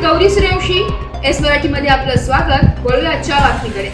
Gauri Suryavanshi. S Marathi मध्ये आपलं स्वागत. वळूया आजच्या बातमीकडे.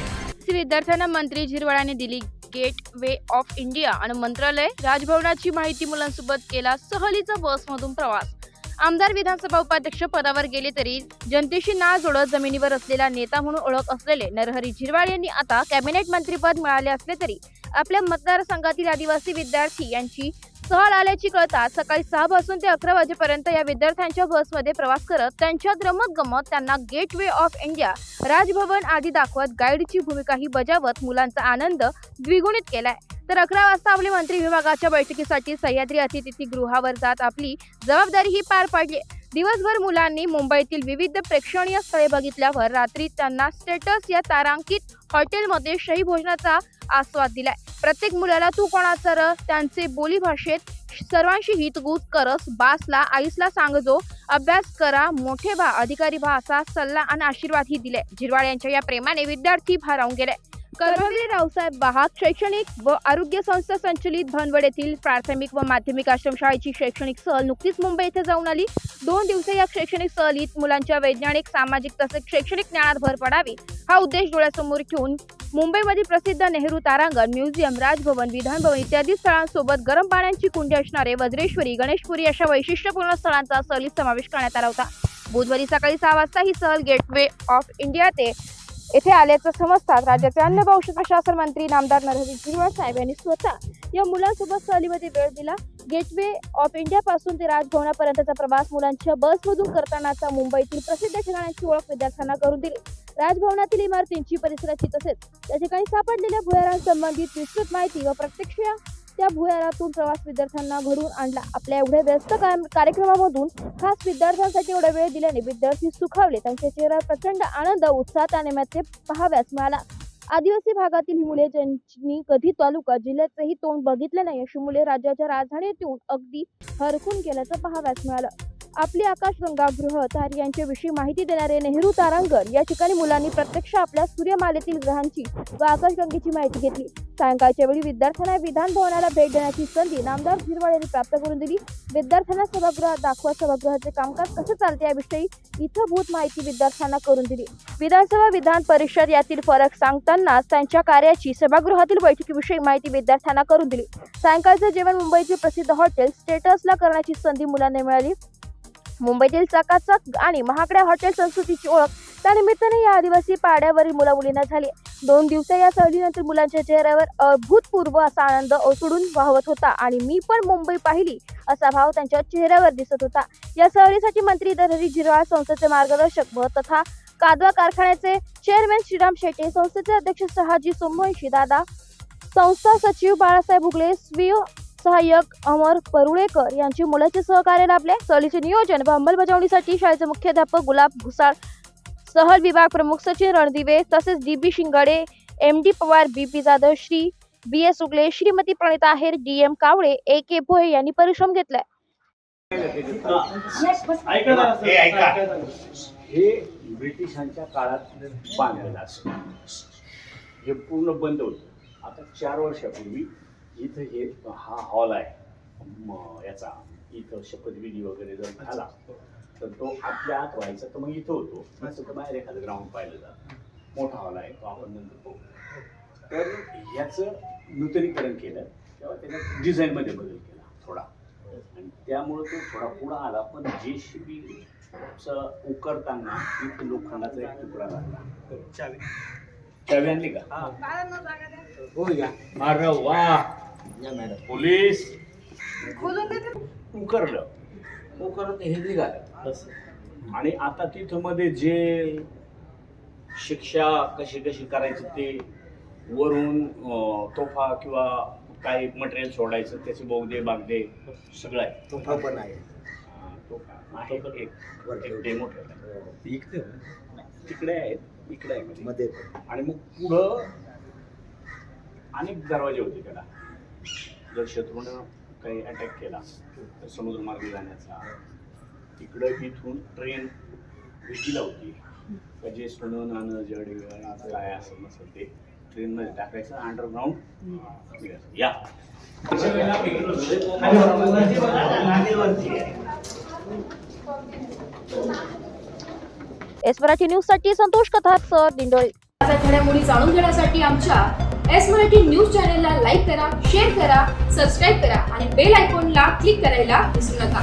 विद्यार्थ्यांना मंत्री झिरवाळांनी दिली गेट वे ऑफ इंडिया आणि मंत्रालय राजभवनाची माहिती. मुलांसोबत केला सहलीचा बसमधून प्रवास. आमदार विधानसभा उपाध्यक्ष पदावर गेले तरी जनतेशी नाळ जोडत जमिनीवर असलेला नेता म्हणून ओळख असलेले नरहरी झिरवाळ यांनी आता कॅबिनेट मंत्रीपद मिळाले असले तरी आपल्या मतदारसंघातील आदिवासी विद्यार्थी यांची सहल आल्याची कळताच सकाळी 6 पासून ते 11 वाजेपर्यंत या विद्यार्थ्यांच्या बसमध्ये प्रवास करत त्यांच्यात रमत गमत त्यांना gateway of India, Raj Bhavan आदी दाखवत गाईडची भूमिकाही बजावत मुलांचा आनंद द्विगुणित केलाय. तर 11 वाजता आपले मंत्री विभागाच्या बैठकीसाठी सह्याद्री अतिथीगृहावर जात आपली जबाबदारीही पार पाडली. दिवसभर मुलांनी मुंबईतील विविध प्रेक्षणीय स्थळे बघितल्यावर रात्री त्यांना स्टेटस या तारांकित हॉटेलमध्ये शाही भोजनाचा आस्वाद दिलाय. प्रत्येक मुलाला तू कोणाचा र त्यांचे बोली भाषेत सर्वांशी हितगुज करस, बासला आईसला सांगजो, अभ्यास करा, मोठे भा अधिकारी भा असा सल्ला आणि आशीर्वादही दिले. झिरवाळ यांच्या या प्रेमाने विद्यार्थी भारावून गेले. कर्मवीर रावसाहेब बहाग शैक्षणिक व आरोग्य संस्था संचलित भानवड येथील प्राथमिक व माध्यमिक आश्रमशाळेची शैक्षणिक सहल नुकतीच मुंबई येथे जाऊन आली. 2 दिवसीय या शैक्षणिक सहलीत मुलांच्या वैज्ञानिक, सामाजिक तसेच शैक्षणिक ज्ञानात भर पडावी हा उद्देश डोळ्यासमोर ठेवून मुंबईमधील प्रसिद्ध नेहरू तारांगण, म्युझियम, राजभवन, विधानभवन इत्यादी स्थळांसोबत गरम पाण्याची कुंडी असणारे वज्रेश्वरी, गणेशपुरी अशा वैशिष्ट्यपूर्ण स्थळांचा सहलीत समावेश करण्यात आला होता. बुधवारी सकाळी 6 वाजता ही सहल गेटवे ऑफ इंडिया येथे आल्याचं समजतात राज्याचे अन्न व औषध प्रशासन मंत्री नामदार नरहरी झिरवाळ साहेब यांनी स्वतः या मुलांसोबत सहलीमध्ये वेळ दिला. गेटवे ऑफ इंडिया पासून ते राजभवनापर्यंतचा प्रवास मुलांच्या बसमधून करतानाचा मुंबईतील प्रसिद्ध ठिकाणांची ओळख विद्यार्थ्यांना करून दिली. राजभवनातील इमारतींची, परिसराची तसेच त्या ठिकाणी सापडलेल्या भुयारांसंबंधित विस्तृत माहिती व प्रत्यक्ष त्या भुयारातून प्रवास विद्यार्थ्यांना घडवून आणला. आपल्या एवढ्या व्यस्त कार्यक्रमामधून खास विद्यार्थ्यांसाठी एवढा वेळ दिल्याने विद्यार्थी सुखावले. त्यांच्या चेहऱ्यावर प्रचंड आनंद, उत्साह त्यानिमित्त पाहाव्यास मिळाला. आदिवासी भागातील ही मुले ज्यांनी कधी तालुका जिल्ह्याचेही तोंड बघितले नाही अशी मुले राज्याच्या राजधानीत येऊन अगदी हरखून गेल्याचं पाहाव्यास मिळालं. आपली आकाशगंगा गृह यांच्याविषयी माहिती देणारे नेहरू तारांगण या ठिकाणी मुलांनी प्रत्यक्ष आपल्या सूर्यमालेतील ग्रहांची व आकाशगंगेची माहिती घेतली. सायंकाळच्या वेळी विद्यार्थ्यांना विधान भवनाला भेट देण्याची संधी नामदार झिरवाळ यांनी प्राप्त करून दिली. विद्यार्थ्यांना सभागृहात दाखवा, सभागृहाचे कामकाज कसे चालते याविषयी इथंभूत माहिती विद्यार्थ्यांना करून दिली. विधानसभा, विधान परिषद यातील फरक सांगतानाच त्यांच्या कार्याची सभागृहातील बैठकीविषयी माहिती विद्यार्थ्यांना करून दिली. सायंकाळचं जेवण मुंबईतील प्रसिद्ध हॉटेल स्टेटसला करण्याची संधी मुलांना मिळाली. मुंबईतील चकाचक आणि महागड्या हॉटेल संस्कृतीची ओळख त्यानिमित्ताने या आदिवासी पाड्यावरील मुलामुलींना झाली. 2 दिवसाच्या या सहलीनंतर मुलांच्या चेहऱ्यावर अभूतपूर्व असा आनंद ओसडून वाहत होता आणि मी पण मुंबई पाहिली असा भाव त्यांच्या चेहऱ्यावर दिसत होता. या सहलीसाठी मंत्री नरहरी झिरवाळ, संस्थेचे मार्गदर्शक व तथा कादवा कारखान्याचे चेअरमॅन श्रीराम शेटे, संस्थेचे अध्यक्ष शहाजी सोमवंशी दादा, संस्था सचिव बाळासाहेब उगले, स्वीय सहाय्यक अमर परुळेकर यांचे मुलाचे सहकार्य लाभले. सहलीचे नियोजन व अंमलबजावणीसाठी शाळेचे मुख्याध्यापक गुलाब घुसाळ, सहल विभाग प्रमुख सचिन रणदिवे तसेच DB शिंगाडे, MD Pawar, BP Jadhav, Shri BS उगले, श्रीमती प्रणिता आहेर, DM कावळे, AK भोये यांनी परिश्रम घेतलाय. हे ब्रिटिशांच्या काळात बांधलेलं असं हे पूर्ण बंद होतं. आता 4 वर्षापूर्वी इथं हे हा हॉल आहे याचा, इथं शपथविधी वगैरे जर झाला तर तो आपल्या आत व्हायचा तर मग इथं होतो, नसतं तर बाहेर एखादं ग्राउंड पाहिलं जातं. मोठा हॉल आहे तो आपण नंतर पाहू. तर ह्याचं नूतनीकरण केलं तेव्हा त्याने डिझाईनमध्ये बदल केला थोडा आणि त्यामुळं तो थोडा पुढं आला. पण JCB उकरताना इथं लोखंडाचा एक तुकडा लागला. चावी आणली का? अरे वा, पोलीस उकरलं हे निघालं. आणि आता तिथं मध्ये जे शिक्षा कशी करायची ते वरून तोफा किंवा काही मटेरियल सोडायचं त्याचे बोगदे बागदे सगळं आहे. तोफा पण आहे, तोफा आहे एक डेमो ठेवला तिकडे आहेत, इकडे आहे मध्ये. आणि मग पुढं अनेक दरवाजे होते त्याला. जर शत्रूनं काही अटॅक केला तर समुद्रमार्गे जाण्याचा. तिकडं इथून ट्रेन भीतीला होती का जे सोनं नाणं जड काय असं नसेल ते ट्रेनमध्ये टाकायचं, अंडरग्राऊंड या एस मराठी न्यूज साठी संतोष कथार दिंडोळी. ताज्या घडामोडी जाणून घेण्यासाठी आमच्या एस मराठी न्यूज चॅनेलला लाईक करा, शेअर करा, सबस्क्राईब करा आणि बेल आयकॉनला क्लिक करायला विसरू नका.